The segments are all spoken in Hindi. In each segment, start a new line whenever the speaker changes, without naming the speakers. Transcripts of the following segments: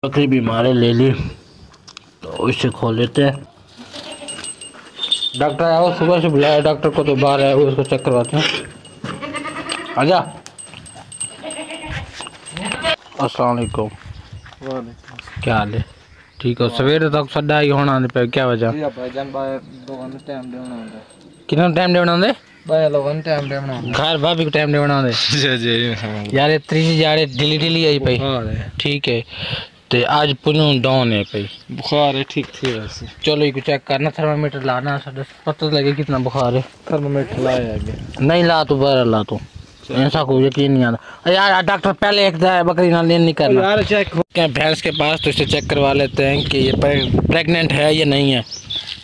बकरी बीमार है, ले ली तो इसे खोल लेते हैं। डॉक्टर आओ, सुबह से बुलाया डॉक्टर को तो बाहर है, वो उसको चेक करवाते हैं। आजा। अस्सलाम वालेकुम। क्या हाल है? ठीक हो? सवेरे तक सदा ही होना पे क्या वजह? कितना टाइम देना होंगे? घर भाभी को टाइम देना होंगे यार, इतनी यार ढीली ढीली आई पई। ठीक है ते आज पुनः डाउन है पई, बुखार है। ठीक थी वैसे। चलो एक चेक करना, थर्मामीटर लाना, पता लगे कितना बुखार है। थर्मामीटर लाया आगे नहीं ला तो बाहर ला तो ऐसा कोई यकीन नहीं आता यार। डॉक्टर पहले एक बकरी ना लेन नहीं करना यार, चेक क्या भैंस के पास तो इसे चेक करवा लेते हैं कि ये प्रेग्नेंट है या नहीं है,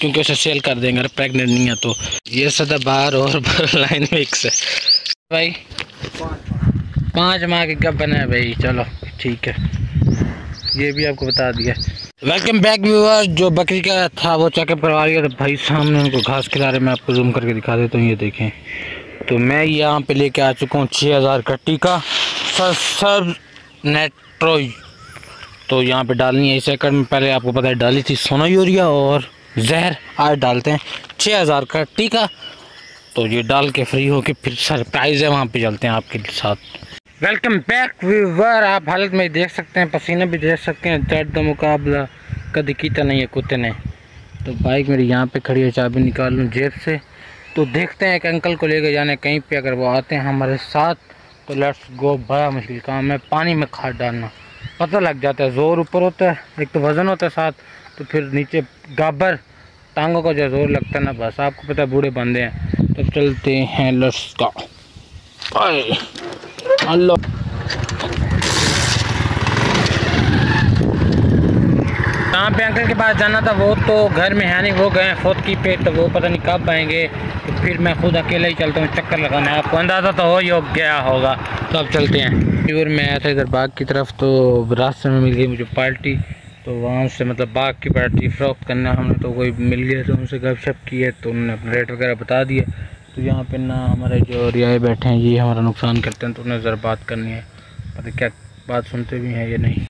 क्योंकि उसे सेल कर देंगे अगर प्रेग्नेंट नहीं है तो। ये सदा बाहर और लाइन मिक्स है भाई, 5 माह के कब बना है भाई। चलो ठीक है, ये भी आपको बता दिया। Welcome back viewer. जो बकरी का था वो चेकअप करवा लिया तो भाई सामने उनको घास खिला रहे। मैं आपको जूम करके दिखा देता हूँ, ये देखें। तो मैं यहाँ पे लेके आ चुका हूँ 6000 का टीका सब नेट्रोज। तो यहाँ पे डालनी है इस एकड़ में, पहले आपको पता है डाली थी सोना यूरिया और जहर। आज डालते हैं 6000 का टीका, तो ये डाल के फ्री हो के फिर सरप्राइज है वहाँ पे चलते हैं आपके साथ। Welcome back viewer. आप हालत में देख सकते हैं, पसीना भी देख सकते हैं, दर्द का मुकाबला कभी कीता नहीं है कुत्ते ने। तो बाइक मेरी यहाँ पे खड़ी है, चाबी निकाल लूँ जेब से। तो देखते हैं एक अंकल को लेकर जाने कहीं पे, अगर वो आते हैं हमारे साथ तो लेट्स गो। बड़ा मुश्किल काम है पानी में खाद डालना, पता लग जाता है। ज़ोर ऊपर होता है, एक तो वज़न होता है साथ, तो फिर नीचे गाबर टांगों का जो जोर लगता है ना, बस आपको पता है बूढ़े बंदे हैं। तो चलते हैं, लेट्स गो। अल्लाह जहाँ पे अंकल के पास जाना था वो तो घर में है नहीं, वो गए फौतकी पे, तो वो पता नहीं कब आएंगे। तो फिर मैं खुद अकेला ही चलता हूँ चक्कर लगाना। आपको अंदाज़ा तो हो ही गया होगा। तो अब चलते हैं। फिर मैं आया था इधर बाग की तरफ, तो रास्ते में मिल गई मुझे पार्टी। तो वहाँ से मतलब बाग की पार्टी फ़रोख्त करना हमने, तो कोई मिल गया तो उनसे गपशप की है, तो उन्होंने अपना रेट वगैरह बता दिया। तो यहाँ पे ना हमारे जो रियाए बैठे हैं ये हमारा नुकसान करते हैं, तो उन्हें ज़रा बात करनी है, पता क्या बात सुनते भी हैं या नहीं।